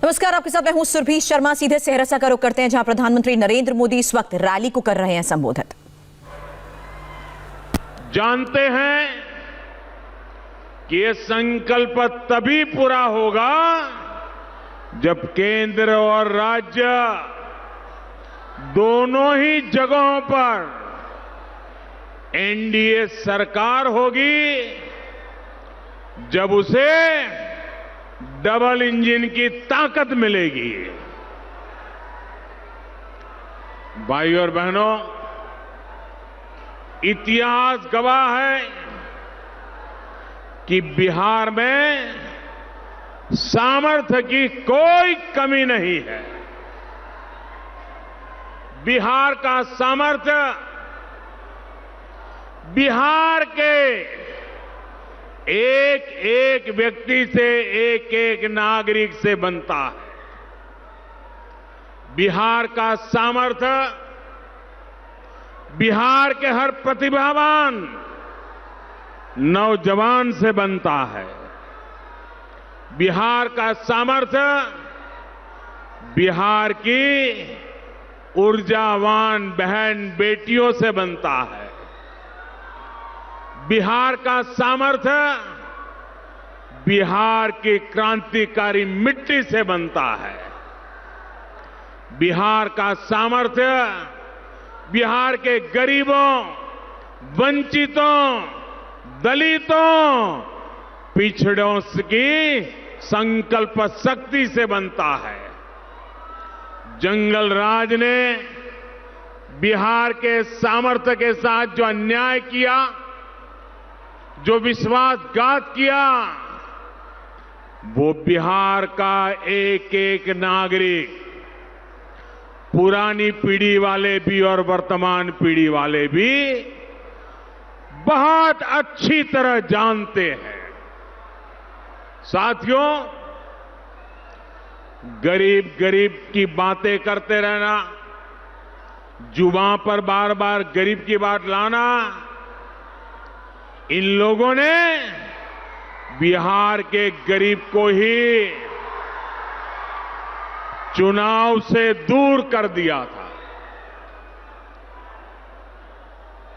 नमस्कार, आपके साथ मैं हूं सुरभि शर्मा। सीधे सहरसा का रुख करते हैं, जहां प्रधानमंत्री नरेंद्र मोदी इस वक्त रैली को कर रहे हैं संबोधित। जानते हैं कि ये संकल्प तभी पूरा होगा जब केंद्र और राज्य दोनों ही जगहों पर एनडीए सरकार होगी, जब उसे डबल इंजन की ताकत मिलेगी। भाइयों और बहनों, इतिहास गवाह है कि बिहार में सामर्थ्य की कोई कमी नहीं है। बिहार का सामर्थ्य बिहार के एक एक व्यक्ति से, एक एक नागरिक से बनता है। बिहार का सामर्थ्य बिहार के हर प्रतिभावान नौजवान से बनता है। बिहार का सामर्थ्य बिहार की ऊर्जावान बहन बेटियों से बनता है। बिहार का सामर्थ्य बिहार की क्रांतिकारी मिट्टी से बनता है। बिहार का सामर्थ्य बिहार के गरीबों, वंचितों, दलितों, पिछड़ों की संकल्प शक्ति से बनता है। जंगल राज ने बिहार के सामर्थ्य के साथ जो अन्याय किया, जो विश्वासघात किया, वो बिहार का एक एक नागरिक, पुरानी पीढ़ी वाले भी और वर्तमान पीढ़ी वाले भी बहुत अच्छी तरह जानते हैं। साथियों, गरीब गरीब की बातें करते रहना, जुबान पर बार बार गरीब की बात लाना, इन लोगों ने बिहार के गरीब को ही चुनाव से दूर कर दिया था।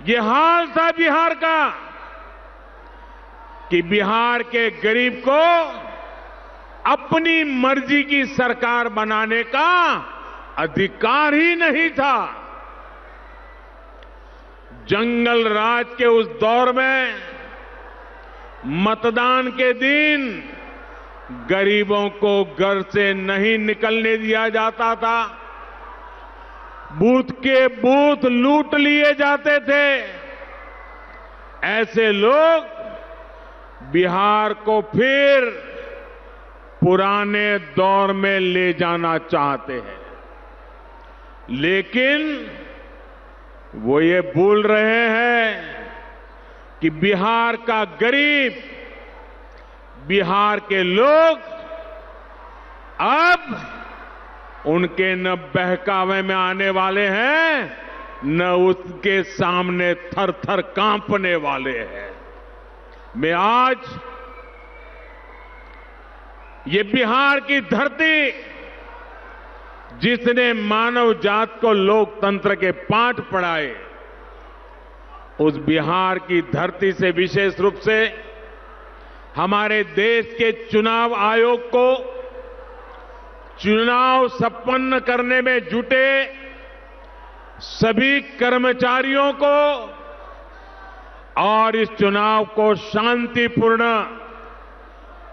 ये हाल था बिहार का कि बिहार के गरीब को अपनी मर्जी की सरकार बनाने का अधिकार ही नहीं था। जंगल राज के उस दौर में मतदान के दिन गरीबों को घर से नहीं निकलने दिया जाता था। बूथ के बूथ लूट लिए जाते थे। ऐसे लोग बिहार को फिर पुराने दौर में ले जाना चाहते हैं, लेकिन वो ये भूल रहे हैं कि बिहार का गरीब, बिहार के लोग अब उनके न बहकावे में आने वाले हैं, न उसके सामने थर थर कांपने वाले हैं। मैं आज ये बिहार की धरती, जिसने मानव जात को लोकतंत्र के पाठ पढ़ाए, उस बिहार की धरती से विशेष रूप से हमारे देश के चुनाव आयोग को चुनाव संपन्न करने में जुटे सभी कर्मचारियों को और इस चुनाव को शांतिपूर्ण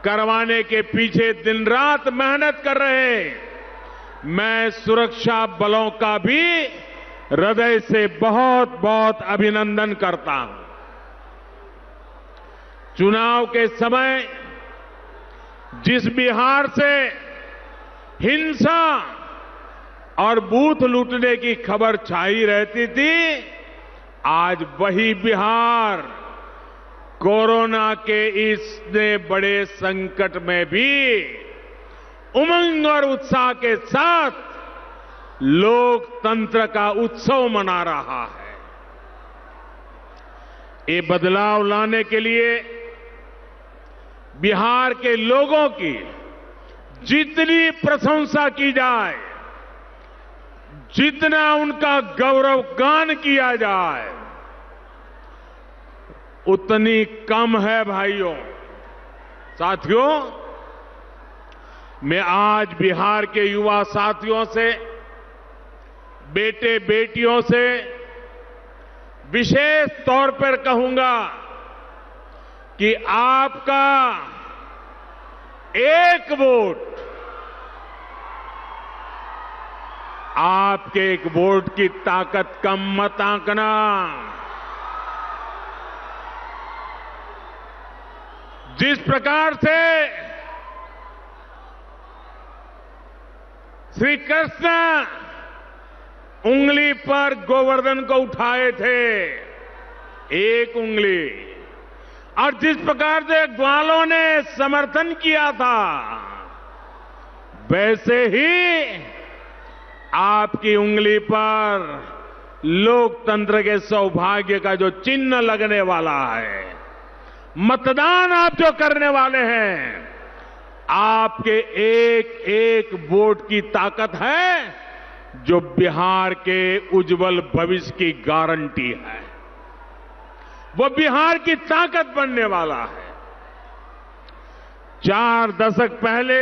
करवाने के पीछे दिन रात मेहनत कर रहे मैं सुरक्षा बलों का भी हृदय से बहुत बहुत अभिनंदन करता हूं। चुनाव के समय जिस बिहार से हिंसा और बूथ लूटने की खबर छाई रहती थी, आज वही बिहार कोरोना के इस बड़े संकट में भी उमंग और उत्साह के साथ लोकतंत्र का उत्सव मना रहा है। ये बदलाव लाने के लिए बिहार के लोगों की जितनी प्रशंसा की जाए, जितना उनका गौरव गान किया जाए, उतनी कम है भाइयों। साथियों, मैं आज बिहार के युवा साथियों से, बेटे बेटियों से विशेष तौर पर कहूंगा कि आपका एक वोट, आपके एक वोट की ताकत कम मत आंकना। जिस प्रकार से श्री कृष्ण उंगली पर गोवर्धन को उठाए थे, एक उंगली, और जिस प्रकार से ग्वालों ने समर्थन किया था, वैसे ही आपकी उंगली पर लोकतंत्र के सौभाग्य का जो चिन्ह लगने वाला है, मतदान आप जो करने वाले हैं, आपके एक एक वोट की ताकत है जो बिहार के उज्जवल भविष्य की गारंटी है। वो बिहार की ताकत बनने वाला है। 4 दशक पहले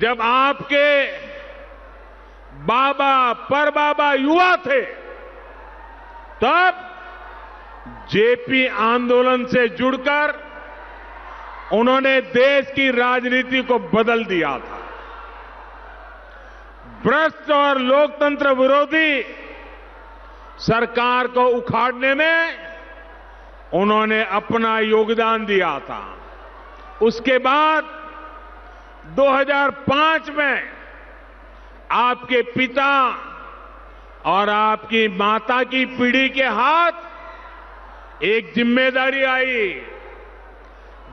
जब आपके बाबा परबाबा युवा थे, तब जेपी आंदोलन से जुड़कर उन्होंने देश की राजनीति को बदल दिया था। भ्रष्ट और लोकतंत्र विरोधी सरकार को उखाड़ने में उन्होंने अपना योगदान दिया था। उसके बाद 2005 में आपके पिता और आपकी माता की पीढ़ी के हाथ एक जिम्मेदारी आई।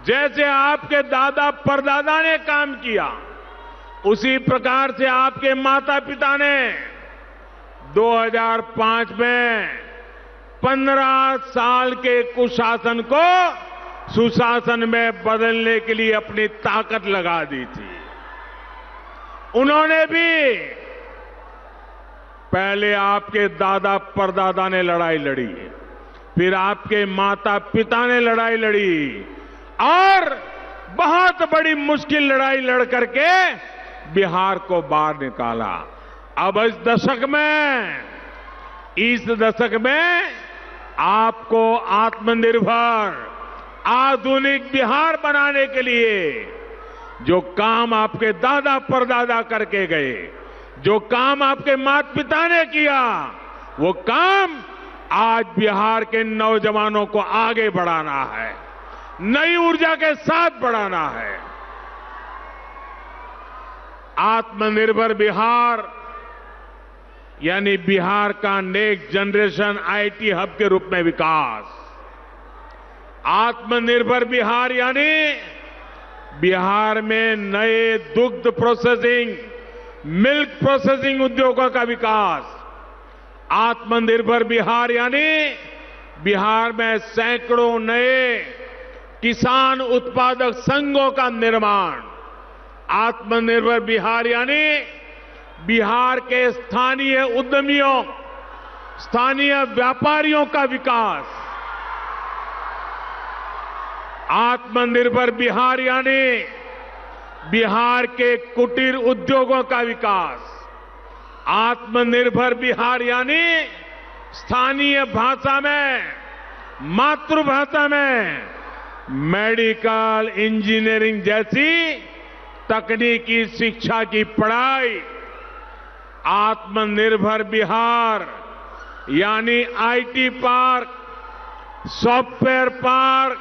जैसे आपके दादा परदादा ने काम किया, उसी प्रकार से आपके माता पिता ने 2005 में 15 साल के कुशासन को सुशासन में बदलने के लिए अपनी ताकत लगा दी थी। उन्होंने भी पहले आपके दादा परदादा ने लड़ाई लड़ी, फिर आपके माता पिता ने लड़ाई लड़ी और बहुत बड़ी मुश्किल लड़ाई लड़ करके बिहार को बाहर निकाला। अब इस दशक में आपको आत्मनिर्भर आधुनिक बिहार बनाने के लिए जो काम आपके दादा परदादा करके गए, जो काम आपके माता पिता ने किया, वो काम आज बिहार के नौजवानों को आगे बढ़ाना है, नई ऊर्जा के साथ बढ़ाना है। आत्मनिर्भर बिहार यानी बिहार का नेक्स्ट जनरेशन आईटी हब के रूप में विकास। आत्मनिर्भर बिहार यानी बिहार में नए दुग्ध प्रोसेसिंग, मिल्क प्रोसेसिंग उद्योगों का विकास। आत्मनिर्भर बिहार यानी बिहार में सैकड़ों नए किसान उत्पादक संघों का निर्माण। आत्मनिर्भर बिहार यानी बिहार के स्थानीय उद्यमियों, स्थानीय व्यापारियों का विकास। आत्मनिर्भर बिहार यानी बिहार के कुटीर उद्योगों का विकास। आत्मनिर्भर बिहार यानी स्थानीय भाषा में, मातृभाषा में मेडिकल इंजीनियरिंग जैसी तकनीकी शिक्षा की पढ़ाई। आत्मनिर्भर बिहार यानी IT park, software park,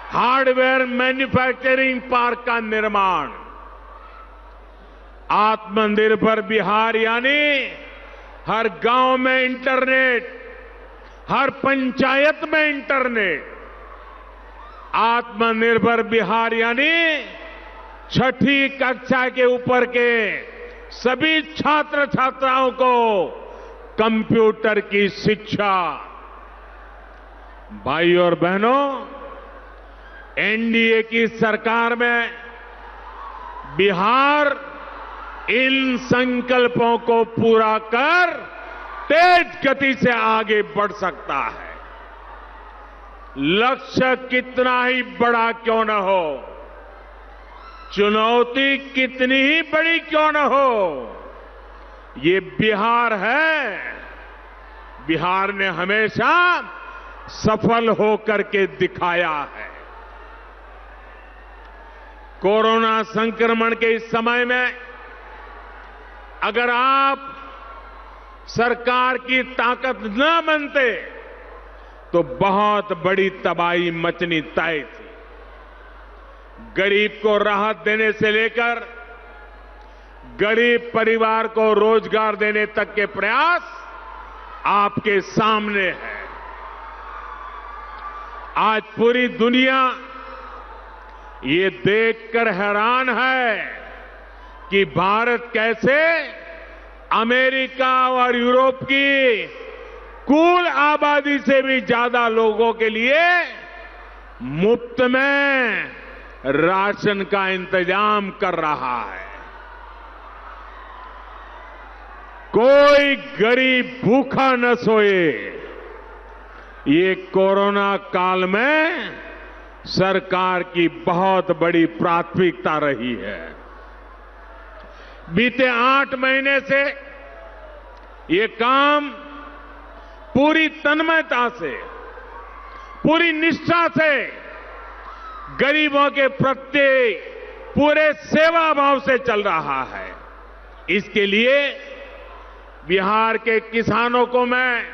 hardware manufacturing park का निर्माण। आत्मनिर्भर बिहार यानी हर गांव में इंटरनेट, हर पंचायत में इंटरनेट। आत्मनिर्भर बिहार यानी 6ठी कक्षा के ऊपर के सभी छात्र छात्राओं को कंप्यूटर की शिक्षा। भाइयों और बहनों, एनडीए की सरकार में बिहार इन संकल्पों को पूरा कर तेज गति से आगे बढ़ सकता है। लक्ष्य कितना ही बड़ा क्यों न हो, चुनौती कितनी ही बड़ी क्यों न हो, ये बिहार है। बिहार ने हमेशा सफल होकर के दिखाया है। कोरोना संक्रमण के इस समय में अगर आप सरकार की ताकत न बनते तो बहुत बड़ी तबाही मचनी तय थी। गरीब को राहत देने से लेकर गरीब परिवार को रोजगार देने तक के प्रयास आपके सामने है। आज पूरी दुनिया ये देखकर हैरान है कि भारत कैसे अमेरिका और यूरोप की कुल आबादी से भी ज्यादा लोगों के लिए मुफ्त में राशन का इंतजाम कर रहा है। कोई गरीब भूखा न सोए, ये कोरोना काल में सरकार की बहुत बड़ी प्राथमिकता रही है। बीते 8 महीने से ये काम पूरी तन्मयता से, पूरी निष्ठा से, गरीबों के प्रति पूरे सेवा भाव से चल रहा है। इसके लिए बिहार के किसानों को मैं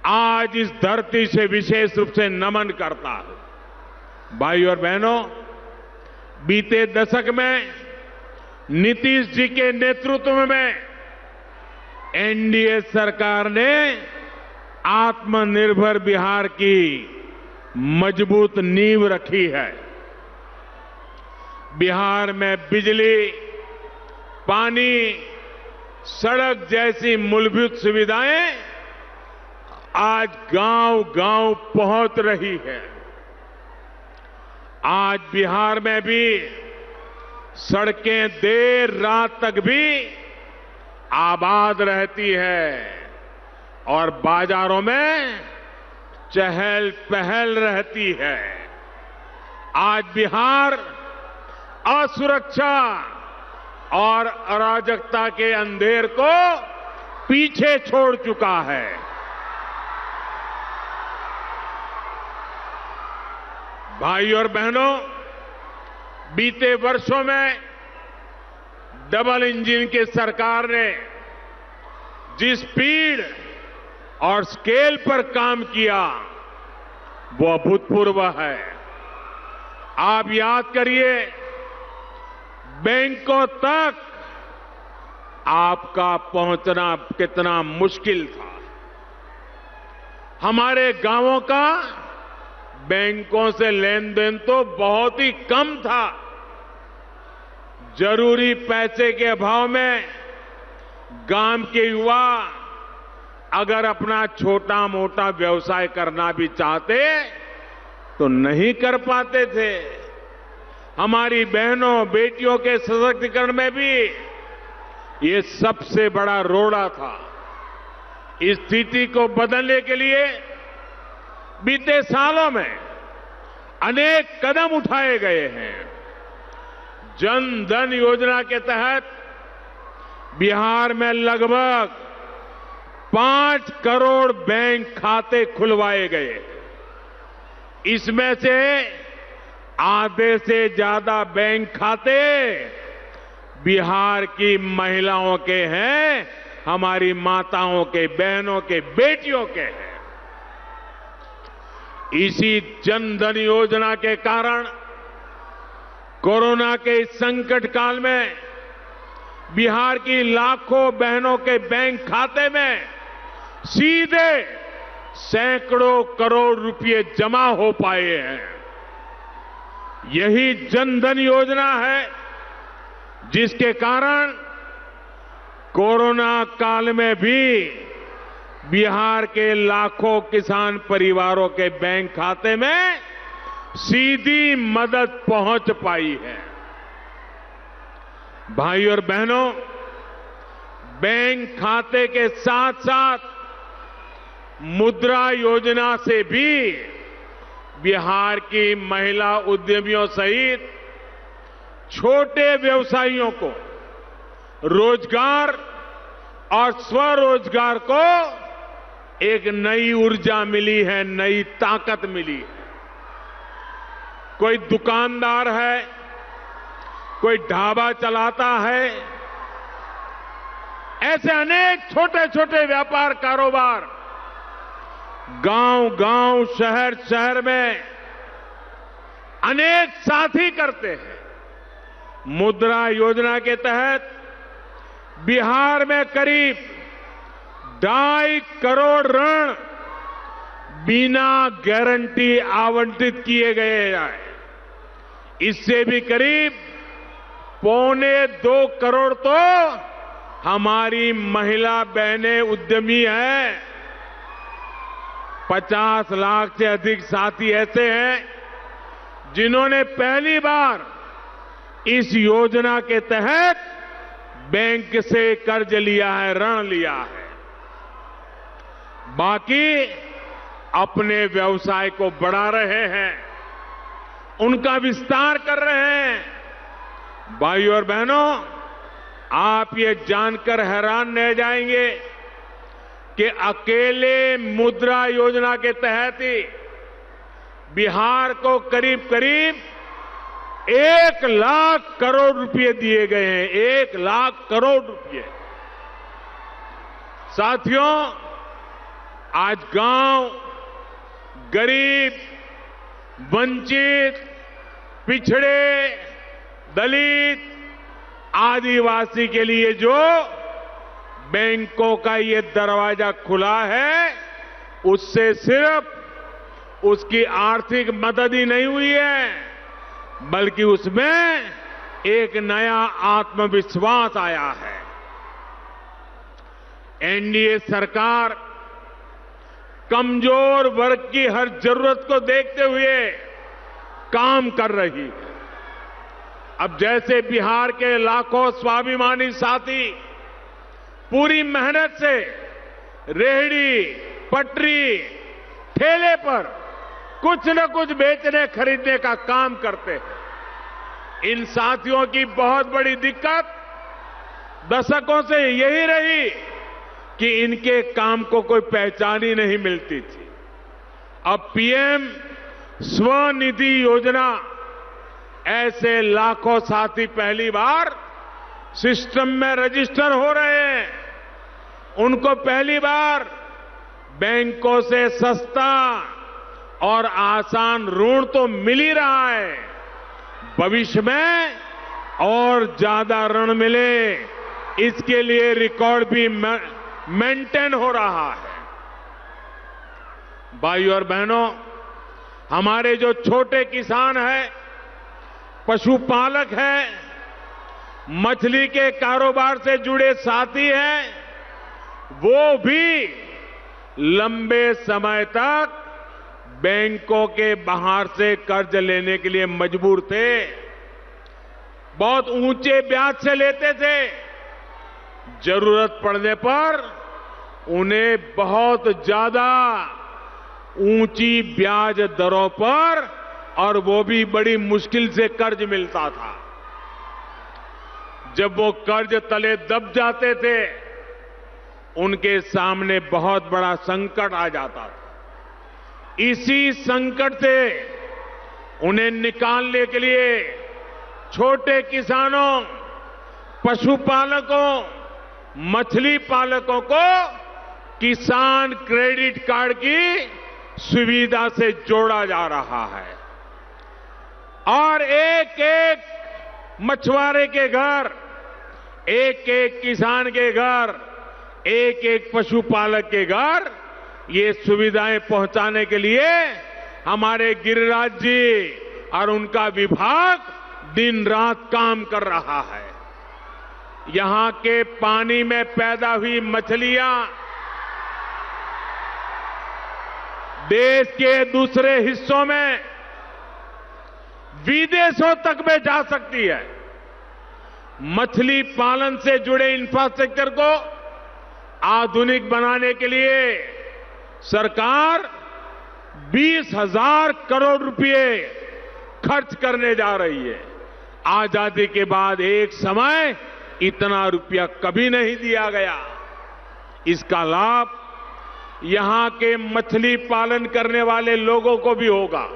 आज इस धरती से विशेष रूप से नमन करता हूं। भाई और बहनों, बीते दशक में नीतीश जी के नेतृत्व में एनडीए सरकार ने आत्मनिर्भर बिहार की मजबूत नींव रखी है। बिहार में बिजली, पानी, सड़क जैसी मूलभूत सुविधाएं आज गांव-गांव पहुंच रही है। आज बिहार में भी सड़कें देर रात तक भी आबाद रहती है और बाजारों में चहल पहल रहती है। आज बिहार असुरक्षा और अराजकता के अंधेर को पीछे छोड़ चुका है। भाई और बहनों, बीते वर्षों में डबल इंजन की सरकार ने जिस स्पीड और स्केल पर काम किया वो अभूतपूर्व है। आप याद करिए, बैंकों तक आपका पहुंचना कितना मुश्किल था। हमारे गांवों का बैंकों से लेन देन तो बहुत ही कम था। जरूरी पैसे के अभाव में गांव के युवा अगर अपना छोटा मोटा व्यवसाय करना भी चाहते तो नहीं कर पाते थे। हमारी बहनों बेटियों के सशक्तिकरण में भी ये सबसे बड़ा रोड़ा था। इस स्थिति को बदलने के लिए बीते सालों में अनेक कदम उठाए गए हैं। जन धन योजना के तहत बिहार में लगभग 5 करोड़ बैंक खाते खुलवाए गए। इसमें से आधे से ज्यादा बैंक खाते बिहार की महिलाओं के हैं, हमारी माताओं के, बहनों के, बेटियों के हैं। इसी जन धन योजना के कारण कोरोना के इस संकट काल में बिहार की लाखों बहनों के बैंक खाते में सीधे सैकड़ों करोड़ रुपए जमा हो पाए हैं। यही जन धन योजना है जिसके कारण कोरोना काल में भी बिहार के लाखों किसान परिवारों के बैंक खाते में सीधी मदद पहुंच पाई है। भाई और बहनों, बैंक खाते के साथ साथ मुद्रा योजना से भी बिहार की महिला उद्यमियों सहित छोटे व्यवसायियों को रोजगार और स्वरोजगार को एक नई ऊर्जा मिली है, नई ताकत मिली है। कोई दुकानदार है, कोई ढाबा चलाता है, ऐसे अनेक छोटे छोटे व्यापार कारोबार गांव-गांव, शहर-शहर में अनेक साथी करते हैं। मुद्रा योजना के तहत बिहार में करीब 2.5 करोड़ ऋण बिना गारंटी आवंटित किए गए हैं। इससे भी करीब 1.25 करोड़ तो हमारी महिला बहनें उद्यमी हैं। 50 लाख से अधिक साथी ऐसे हैं जिन्होंने पहली बार इस योजना के तहत बैंक से कर्ज लिया है, ऋण लिया है। बाकी अपने व्यवसाय को बढ़ा रहे हैं, उनका विस्तार कर रहे हैं। भाइयों और बहनों, आप ये जानकर हैरान रह जाएंगे कि अकेले मुद्रा योजना के तहत ही बिहार को करीब करीब 1 लाख करोड़ रुपए दिए गए हैं। 1 लाख करोड़ रुपए। साथियों, आज गांव, गरीब, वंचित, पिछड़े, दलित, आदिवासी के लिए जो बैंकों का ये दरवाजा खुला है, उससे सिर्फ उसकी आर्थिक मदद ही नहीं हुई है, बल्कि उसमें एक नया आत्मविश्वास आया है। एनडीए सरकार कमजोर वर्ग की हर जरूरत को देखते हुए काम कर रही है। अब जैसे बिहार के लाखों स्वाभिमानी साथी पूरी मेहनत से रेहड़ी, पटरी, ठेले पर कुछ न कुछ बेचने खरीदने का काम करते हैं। इन साथियों की बहुत बड़ी दिक्कत दशकों से यही रही कि इनके काम को कोई पहचान ही नहीं मिलती थी। अब पीएम स्वनिधि योजना, ऐसे लाखों साथी पहली बार सिस्टम में रजिस्टर हो रहे हैं। उनको पहली बार बैंकों से सस्ता और आसान ऋण तो मिल ही रहा है। भविष्य में और ज्यादा ऋण मिले, इसके लिए रिकॉर्ड भी मेंटेन हो रहा है। भाइयों और बहनों, हमारे जो छोटे किसान हैं, पशुपालक हैं, मछली के कारोबार से जुड़े साथी हैं, वो भी लंबे समय तक बैंकों के बाहर से कर्ज लेने के लिए मजबूर थे। बहुत ऊंचे ब्याज से लेते थे। जरूरत पड़ने पर उन्हें बहुत ज्यादा ऊंची ब्याज दरों पर, और वो भी बड़ी मुश्किल से कर्ज मिलता था। जब वो कर्ज तले दब जाते थे, उनके सामने बहुत बड़ा संकट आ जाता था। इसी संकट से उन्हें निकालने के लिए छोटे किसानों, पशुपालकों, मछली पालकों को किसान क्रेडिट कार्ड की सुविधा से जोड़ा जा रहा है। और एक एक मछुआरे के घर, एक एक किसान के घर, एक एक पशुपालक के घर ये सुविधाएं पहुंचाने के लिए हमारे गिरिराज जी और उनका विभाग दिन रात काम कर रहा है। यहां के पानी में पैदा हुई मछलियां देश के दूसरे हिस्सों में, विदेशों तक में जा सकती है। मछली पालन से जुड़े इंफ्रास्ट्रक्चर को आधुनिक बनाने के लिए सरकार 20,000 करोड़ रुपए खर्च करने जा रही है। आजादी के बाद एक समय इतना रुपया कभी नहीं दिया गया। इसका लाभ यहां के मछली पालन करने वाले लोगों को भी होगा।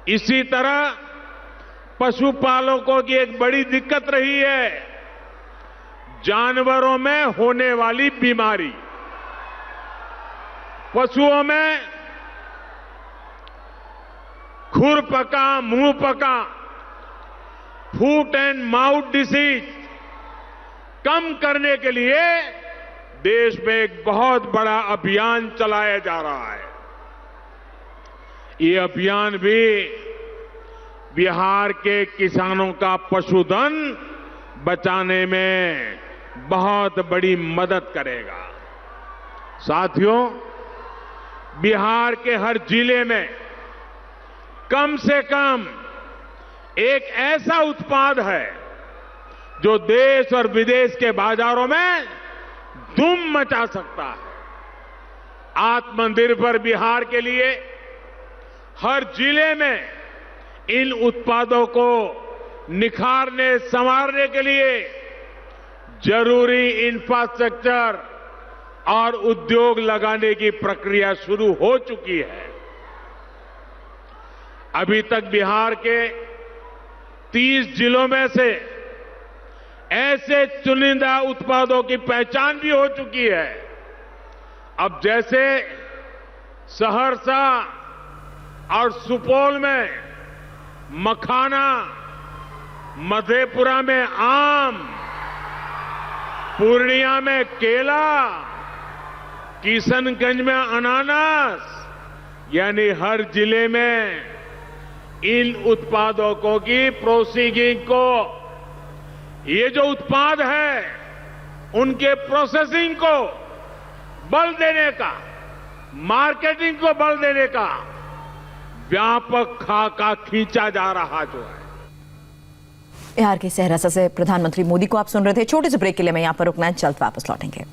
इसी तरह पशुपालकों की एक बड़ी दिक्कत रही है जानवरों में होने वाली बीमारी। पशुओं में खुरपका, मुंह पका, फूट एंड माउथ डिसीज कम करने के लिए देश में एक बहुत बड़ा अभियान चलाया जा रहा है। ये अभियान भी बिहार के किसानों का पशुधन बचाने में बहुत बड़ी मदद करेगा। साथियों, बिहार के हर जिले में कम से कम एक ऐसा उत्पाद है जो देश और विदेश के बाजारों में धूम मचा सकता है। आत्मनिर्भर बिहार के लिए हर जिले में इन उत्पादों को निखारने, संवारने के लिए जरूरी इंफ्रास्ट्रक्चर और उद्योग लगाने की प्रक्रिया शुरू हो चुकी है। अभी तक बिहार के 30 जिलों में से ऐसे चुनिंदा उत्पादों की पहचान भी हो चुकी है। अब जैसे सहरसा और सुपौल में मखाना, मधेपुरा में आम, पूर्णिया में केला, किशनगंज में अनानास, यानी हर जिले में इन उत्पादों को की प्रोसेसिंग को, ये जो उत्पाद है उनके प्रोसेसिंग को बल देने का, मार्केटिंग को बल देने का व्यापक खाका खींचा जा रहा जो है। बिहार के सहरसा से प्रधानमंत्री मोदी को आप सुन रहे थे। छोटे से ब्रेक के लिए मैं यहां पर रुकना है, जल्द वापस लौटेंगे।